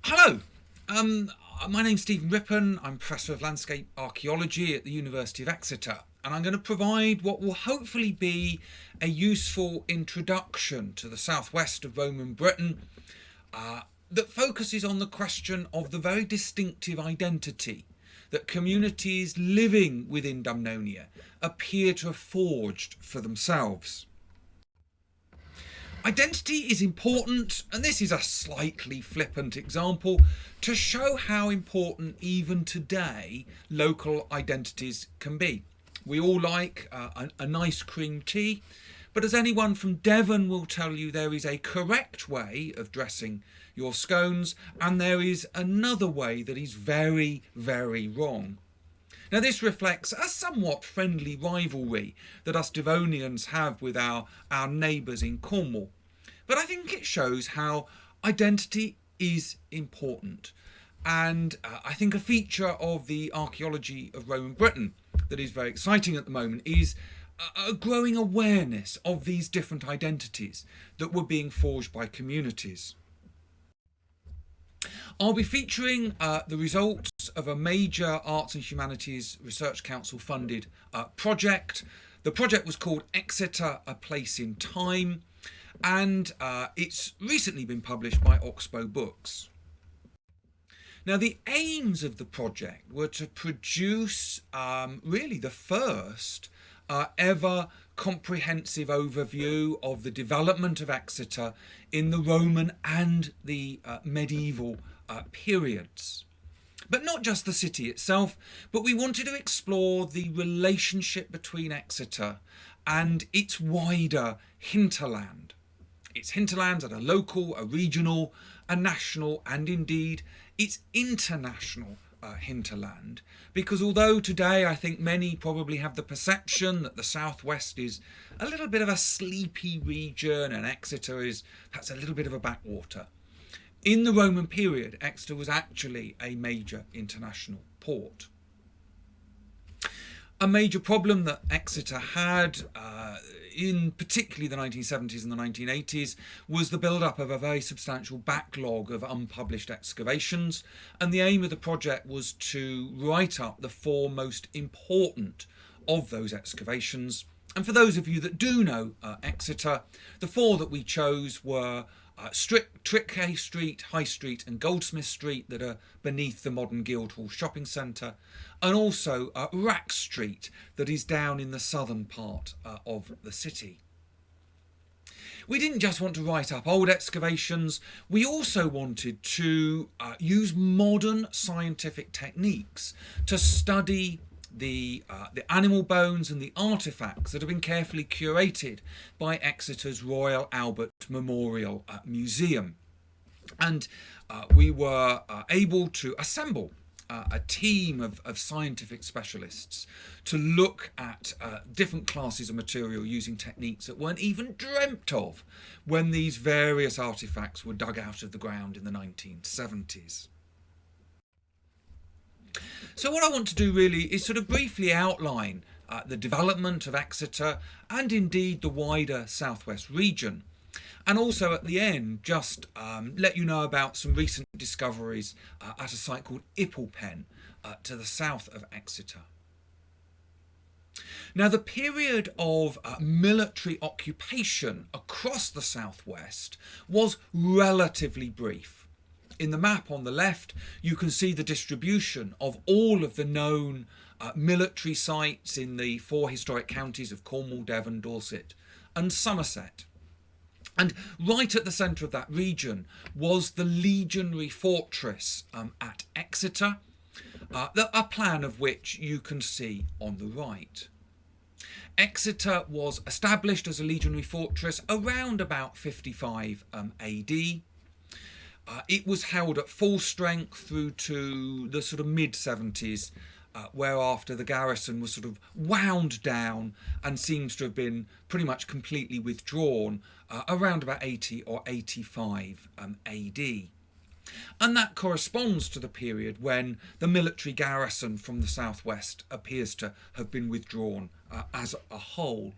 Hello, my name's Stephen Rippon. I'm Professor of Landscape Archaeology at the University of Exeter, and I'm going to provide what will hopefully be a useful introduction to the southwest of Roman Britain that focuses on the question of the very distinctive identity that communities living within Dumnonia appear to have forged for themselves. Identity is important, and this is a slightly flippant example to show how important even today local identities can be. We all like a nice cream tea, but as anyone from Devon will tell you, there is a correct way of dressing your scones, and there is another way that is very, very wrong. Now, this reflects a somewhat friendly rivalry that us Devonians have with our neighbours in Cornwall. But I think it shows how identity is important. And I think a feature of the archaeology of Roman Britain that is very exciting at the moment is a growing awareness of these different identities that were being forged by communities. I'll be featuring the results of a major Arts and Humanities Research Council funded project. The project was called Exeter, A Place in Time, and it's recently been published by Oxbow Books. Now, the aims of the project were to produce really the first ever comprehensive overview of the development of Exeter in the Roman and the medieval periods. But not just the city itself, but we wanted to explore the relationship between Exeter and its wider hinterland. Its hinterlands at a local, a regional, a national, and indeed its international hinterland. Because although today I think many probably have the perception that the southwest is a little bit of a sleepy region and Exeter is perhaps a little bit of a backwater, in the Roman period, Exeter was actually a major international port. A major problem that Exeter had in particularly the 1970s and the 1980s was the build-up of a very substantial backlog of unpublished excavations, and the aim of the project was to write up the four most important of those excavations. And for those of you that do know Exeter, the four that we chose were Trickhay Street, High Street and Goldsmith Street that are beneath the modern Guildhall shopping centre, and also Rack Street that is down in the southern part of the city. We didn't just want to write up old excavations, we also wanted to use modern scientific techniques to study the animal bones and the artefacts that have been carefully curated by Exeter's Royal Albert Memorial Museum. And we were able to assemble a team of scientific specialists to look at different classes of material using techniques that weren't even dreamt of when these various artefacts were dug out of the ground in the 1970s. So what I want to do really is sort of briefly outline the development of Exeter and indeed the wider southwest region, and also at the end just let you know about some recent discoveries at a site called Rippon to the south of Exeter. Now, the period of military occupation across the southwest was relatively brief. In the map on the left, you can see the distribution of all of the known military sites in the four historic counties of Cornwall, Devon, Dorset and Somerset. And right at the centre of that region was the legionary fortress at Exeter, a plan of which you can see on the right. Exeter was established as a legionary fortress around about 55 AD. It was held at full strength through to the sort of mid-70s, whereafter the garrison was sort of wound down and seems to have been pretty much completely withdrawn around about 80 or 85 AD. And that corresponds to the period when the military garrison from the southwest appears to have been withdrawn as a whole.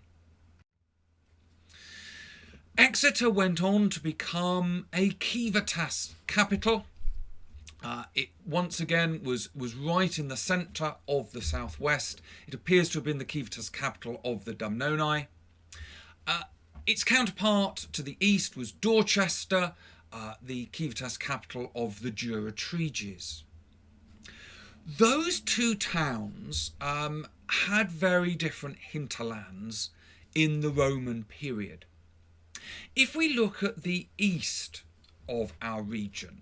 Exeter went on to become a Civitas capital It once again was right in the centre of the southwest. It appears to have been the civitas capital of the Dumnoni. Its counterpart to the east was Dorchester, the civitas capital of the Jura-Treges. Those two towns had very different hinterlands in the Roman period. If we look at the east of our region,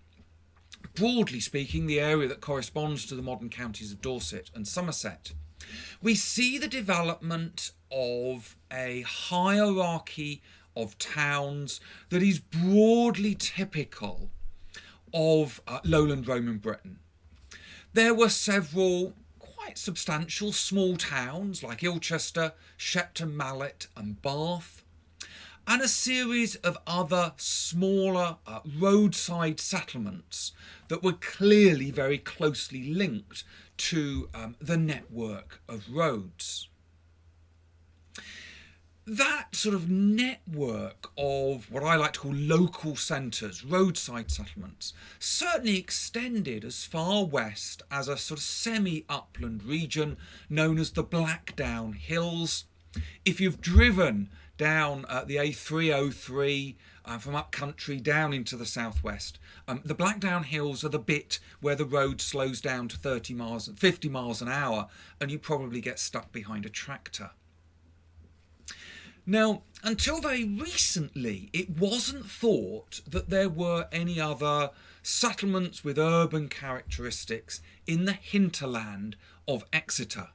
broadly speaking, the area that corresponds to the modern counties of Dorset and Somerset, we see the development of a hierarchy of towns that is broadly typical of lowland Roman Britain. There were several quite substantial small towns like Ilchester, Shepton Mallet and Bath, and a series of other smaller roadside settlements that were clearly very closely linked to the network of roads. That sort of network of what I like to call local centres, roadside settlements, certainly extended as far west as a sort of semi-upland region known as the Blackdown Hills. If you've driven down the A303 from up country down into the southwest, the Blackdown Hills are the bit where the road slows down to 50 miles an hour and you probably get stuck behind a tractor. Now, until very recently, it wasn't thought that there were any other settlements with urban characteristics in the hinterland of Exeter.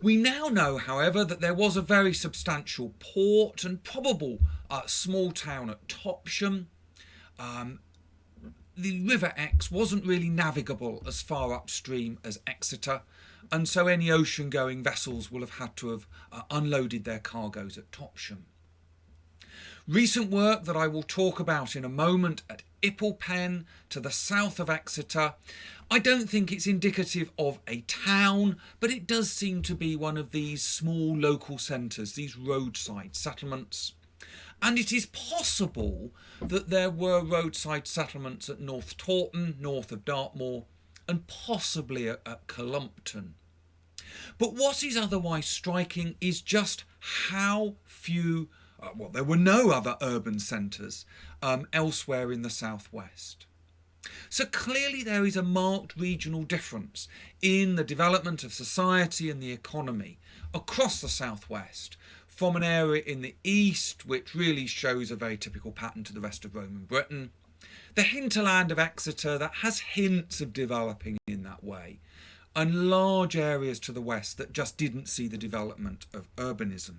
We now know, however, that there was a very substantial port and probable small town at Topsham. The River Exe wasn't really navigable as far upstream as Exeter, and so any ocean-going vessels will have had to have unloaded their cargoes at Topsham. Recent work that I will talk about in a moment at Rippon, to the south of Exeter, I don't think it's indicative of a town, but it does seem to be one of these small local centres, these roadside settlements. And it is possible that there were roadside settlements at North Taunton, north of Dartmoor, and possibly at Columpton. But what is otherwise striking is just how few, there were no other urban centres elsewhere in the southwest. So clearly there is a marked regional difference in the development of society and the economy across the southwest, from an area in the east which really shows a very typical pattern to the rest of Roman Britain, the hinterland of Exeter that has hints of developing in that way, and large areas to the west that just didn't see the development of urbanism.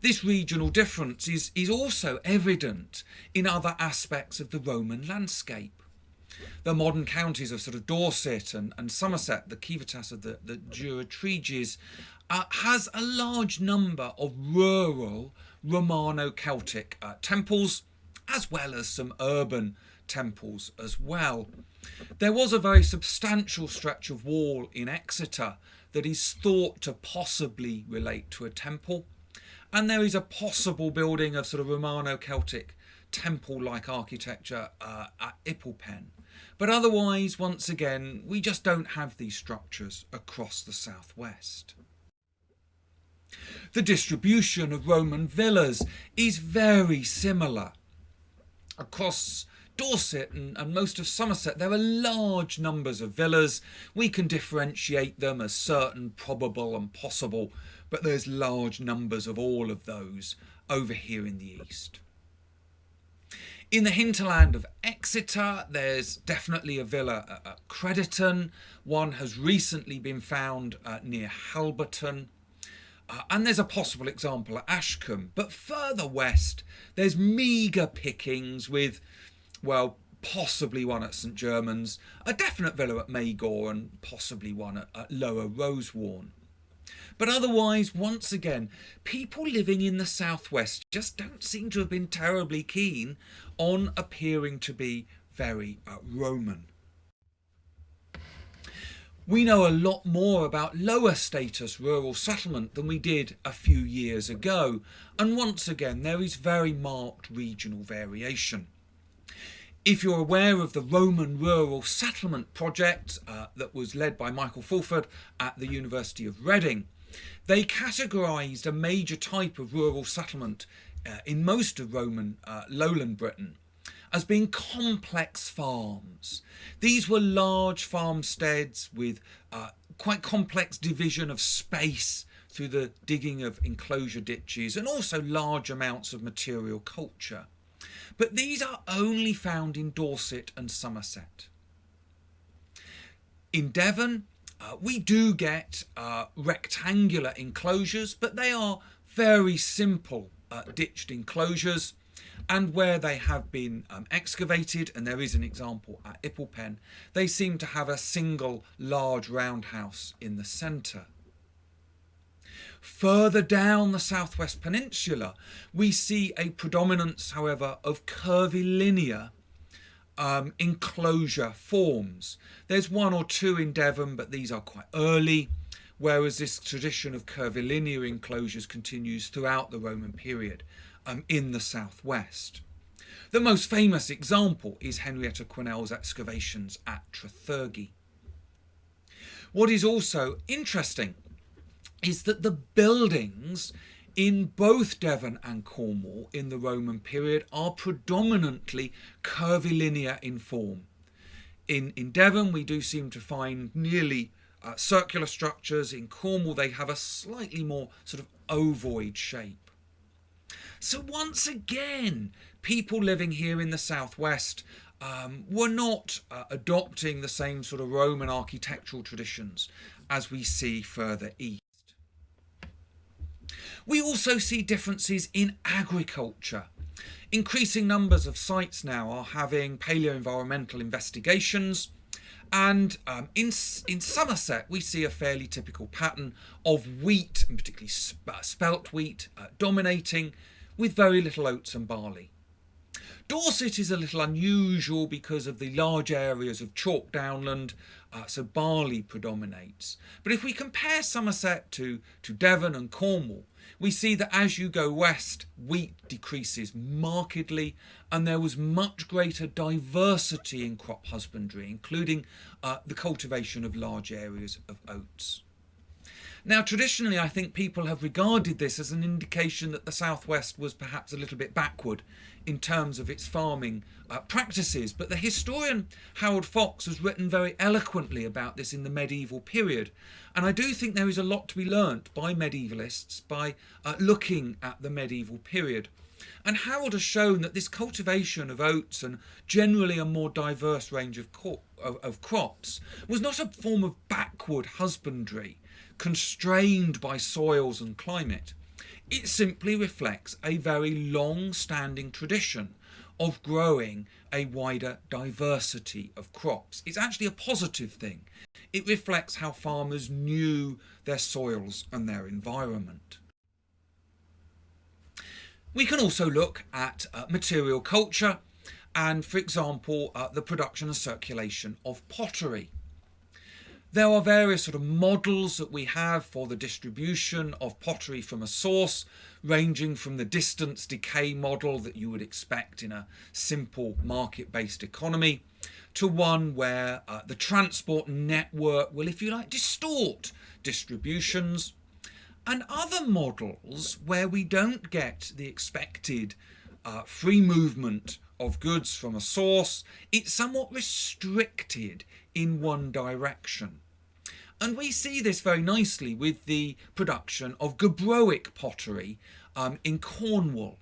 This regional difference is also evident in other aspects of the Roman landscape. The modern counties of sort of Dorset and Somerset, the civitas of the Jura-Treges, has a large number of rural Romano-Celtic temples, as well as some urban temples as well. There was a very substantial stretch of wall in Exeter that is thought to possibly relate to a temple, and there is a possible building of sort of Romano-Celtic temple-like architecture at Rippon. But otherwise, once again, we just don't have these structures across the southwest. The distribution of Roman villas is very similar. Across Dorset and most of Somerset, there are large numbers of villas. We can differentiate them as certain, probable and possible, but there's large numbers of all of those over here in the east. In the hinterland of Exeter, there's definitely a villa at Crediton. One has recently been found near Halberton. And there's a possible example at Ashcombe. But further west, there's meagre pickings with, well, possibly one at St Germans, a definite villa at Magor, and possibly one at Lower Rosewarne. But otherwise, once again, people living in the southwest just don't seem to have been terribly keen on appearing to be very Roman. We know a lot more about lower status rural settlement than we did a few years ago, and once again there is very marked regional variation. If you're aware of the Roman rural settlement project that was led by Michael Fulford at the University of Reading, they categorised a major type of rural settlement in most of Roman lowland Britain as being complex farms. These were large farmsteads with quite complex division of space through the digging of enclosure ditches and also large amounts of material culture. But these are only found in Dorset and Somerset. In Devon, we do get rectangular enclosures, but they are very simple ditched enclosures, and where they have been excavated, and there is an example at Ipplepen, they seem to have a single large roundhouse in the centre. Further down the southwest peninsula, we see a predominance, however, of curvilinear enclosure forms. There's one or two in Devon, but these are quite early, whereas this tradition of curvilinear enclosures continues throughout the Roman period in the southwest. The most famous example is Henrietta Quinnell's excavations at Trethurgy. What is also interesting is that the buildings in both Devon and Cornwall in the Roman period are predominantly curvilinear in form. In Devon, we do seem to find nearly circular structures. In Cornwall, they have a slightly more sort of ovoid shape. So once again, people living here in the southwest were not adopting the same sort of Roman architectural traditions as we see further east. We also see differences in agriculture. Increasing numbers of sites now are having paleoenvironmental investigations, and in Somerset we see a fairly typical pattern of wheat, and particularly spelt wheat, dominating, with very little oats and barley. Dorset is a little unusual because of the large areas of chalk downland, so barley predominates. But if we compare Somerset to Devon and Cornwall, we see that as you go west, wheat decreases markedly, and there was much greater diversity in crop husbandry, including the cultivation of large areas of oats. Now, traditionally, I think people have regarded this as an indication that the southwest was perhaps a little bit backward in terms of its farming practices, but the historian Harold Fox has written very eloquently about this in the medieval period, and I do think there is a lot to be learnt by medievalists by looking at the medieval period. And Harold has shown that this cultivation of oats and generally a more diverse range of crops was not a form of backward husbandry constrained by soils and climate. It simply reflects a very long-standing tradition of growing a wider diversity of crops. It's actually a positive thing. It reflects how farmers knew their soils and their environment. We can also look at material culture and, for example, the production and circulation of pottery. There are various sort of models that we have for the distribution of pottery from a source, ranging from the distance decay model that you would expect in a simple market-based economy, to one where the transport network will, if you like, distort distributions, and other models where we don't get the expected free movement of goods from a source. It's somewhat restricted in one direction. And we see this very nicely with the production of Gabroic pottery in Cornwall.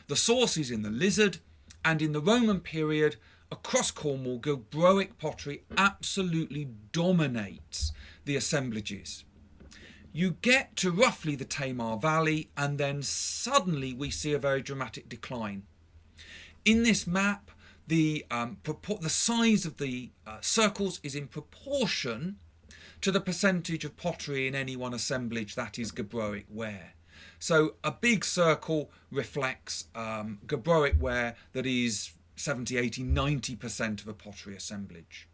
The source is in the Lizard, and in the Roman period, across Cornwall, Gabroic pottery absolutely dominates the assemblages. You get to roughly the Tamar Valley, and then suddenly we see a very dramatic decline. In this map, the size of the circles is in proportion to the percentage of pottery in any one assemblage that is Gabroic ware. So a big circle reflects Gabroic ware that is 70, 80, 90% of a pottery assemblage.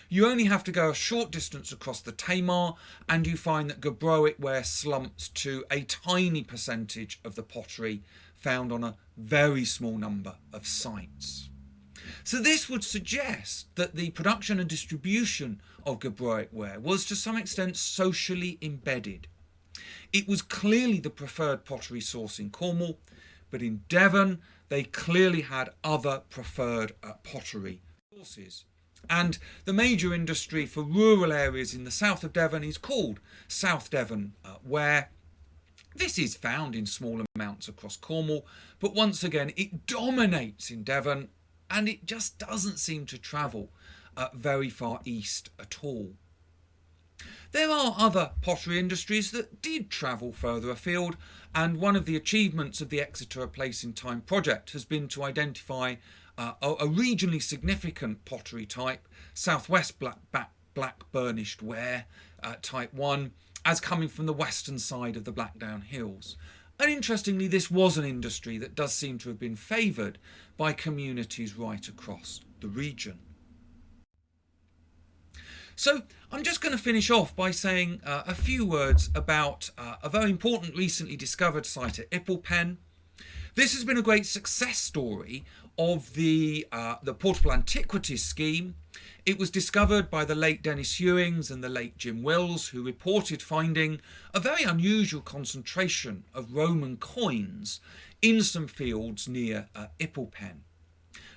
You only have to go a short distance across the Tamar and you find that Gabroic ware slumps to a tiny percentage of the pottery found on a very small number of sites. So this would suggest that the production and distribution of Gebroic ware was to some extent socially embedded. It was clearly the preferred pottery source in Cornwall, but in Devon they clearly had other preferred pottery sources. And the major industry for rural areas in the south of Devon is called South Devon ware. This is found in small amounts across Cornwall, but once again it dominates in Devon, and it just doesn't seem to travel very far east at all. There are other pottery industries that did travel further afield, and one of the achievements of the Exeter A Place in Time project has been to identify a regionally significant pottery type, southwest black burnished ware, type 1, as coming from the western side of the Blackdown Hills. And interestingly, this was an industry that does seem to have been favoured by communities right across the region. So I'm just going to finish off by saying a few words about a very important recently discovered site at Rippon. This has been a great success story of the Portable Antiquities scheme. It was discovered by the late Dennis Ewings and the late Jim Wills, who reported finding a very unusual concentration of Roman coins in some fields near Rippon.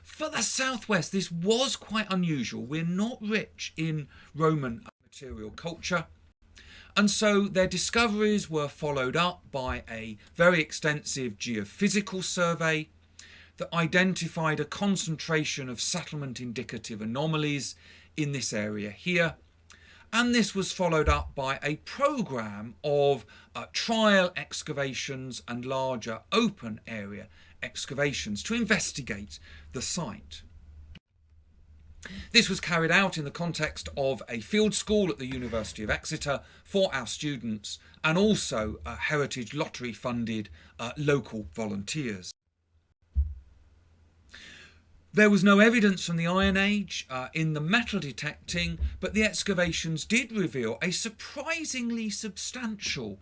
For the southwest, this was quite unusual. We're not rich in Roman material culture. And so their discoveries were followed up by a very extensive geophysical survey that identified a concentration of settlement indicative anomalies in this area here. And this was followed up by a programme of trial excavations and larger open area excavations to investigate the site. This was carried out in the context of a field school at the University of Exeter for our students, and also Heritage Lottery funded local volunteers. There was no evidence from the Iron Age in the metal detecting, but the excavations did reveal a surprisingly substantial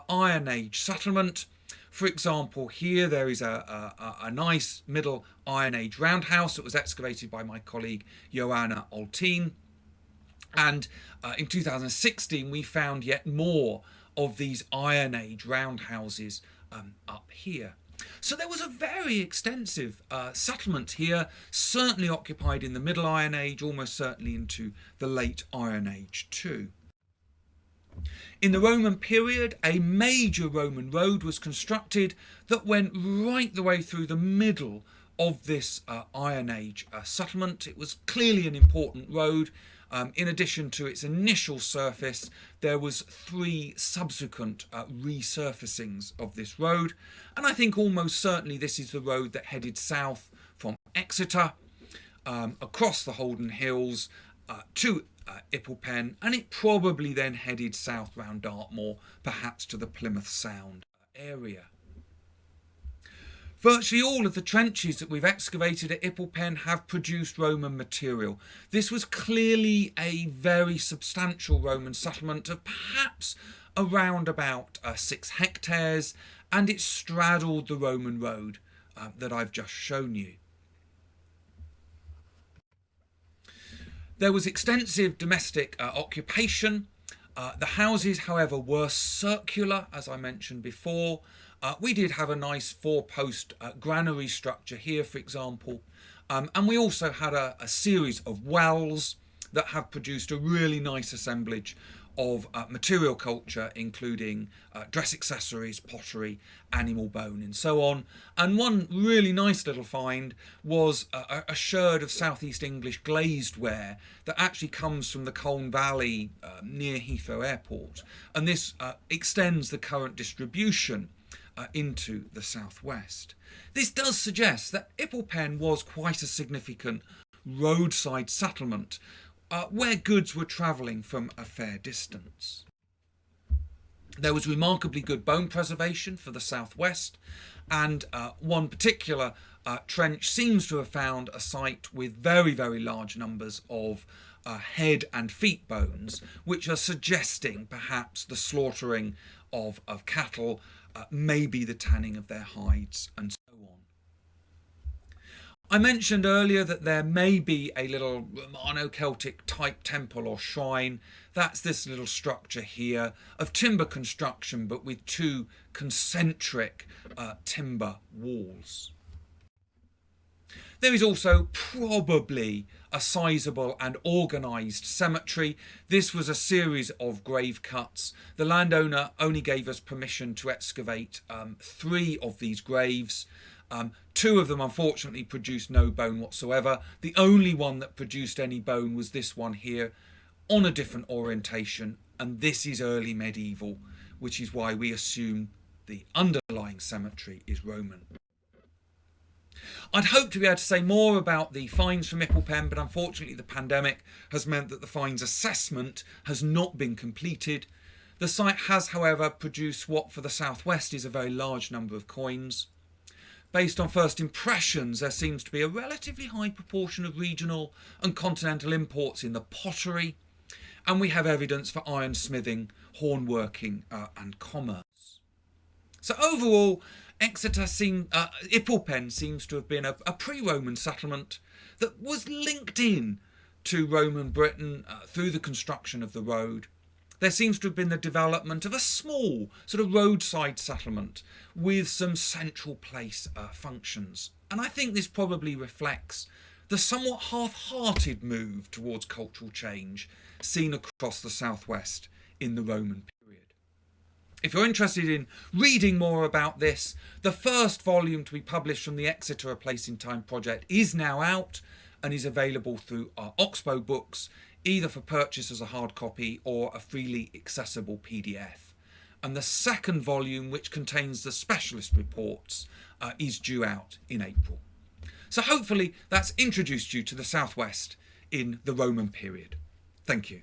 Iron Age settlement. For example, here there is a nice Middle Iron Age roundhouse that was excavated by my colleague Joanna Altin. And in 2016 we found yet more of these Iron Age roundhouses up here. So there was a very extensive settlement here, certainly occupied in the Middle Iron Age, almost certainly into the Late Iron Age too. In the Roman period, a major Roman road was constructed that went right the way through the middle of this Iron Age settlement. It was clearly an important road. In addition to its initial surface, there was 3 subsequent resurfacings of this road. And I think almost certainly this is the road that headed south from Exeter, across the Holden Hills to Rippon, and it probably then headed south round Dartmoor, perhaps to the Plymouth Sound area. Virtually all of the trenches that we've excavated at Rippon have produced Roman material. This was clearly a very substantial Roman settlement of perhaps around about 6 hectares, and it straddled the Roman road that I've just shown you. There was extensive domestic occupation. The houses, however, were circular, as I mentioned before. We did have a nice 4-post granary structure here, for example. And we also had a series of wells that have produced a really nice assemblage of material culture, including dress accessories, pottery, animal bone, and so on. And one really nice little find was a sherd of southeast English glazed ware that actually comes from the Colne Valley near Heathrow Airport. And this extends the current distribution into the southwest. This does suggest that Rippon was quite a significant roadside settlement where goods were travelling from a fair distance. There was remarkably good bone preservation for the southwest, and one particular trench seems to have found a site with very, very large numbers of head and feet bones, which are suggesting perhaps the slaughtering of cattle, maybe the tanning of their hides, and so on. I mentioned earlier that there may be a little Romano-Celtic type temple or shrine. That's this little structure here of timber construction, but with two concentric timber walls. There is also probably a sizable and organised cemetery. This was a series of grave cuts. The landowner only gave us permission to excavate 3 of these graves. 2 of them unfortunately produced no bone whatsoever. The only one that produced any bone was this one here, on a different orientation, and this is early medieval, which is why we assume the underlying cemetery is Roman. I'd hoped to be able to say more about the finds from Rippon, but unfortunately the pandemic has meant that the finds assessment has not been completed. The site has, however, produced what for the southwest is a very large number of coins. Based on first impressions, there seems to be a relatively high proportion of regional and continental imports in the pottery, and we have evidence for ironsmithing, hornworking and commerce. So overall, Ipplepen seems to have been a pre-Roman settlement that was linked in to Roman Britain through the construction of the road. There seems to have been the development of a small sort of roadside settlement with some central place functions. And I think this probably reflects the somewhat half-hearted move towards cultural change seen across the southwest in the Roman period. If you're interested in reading more about this, the first volume to be published from the Exeter A Place in Time project is now out and is available through our Oxbow books, either for purchase as a hard copy or a freely accessible PDF. And the second volume, which contains the specialist reports, is due out in April. So hopefully that's introduced you to the southwest in the Roman period. Thank you.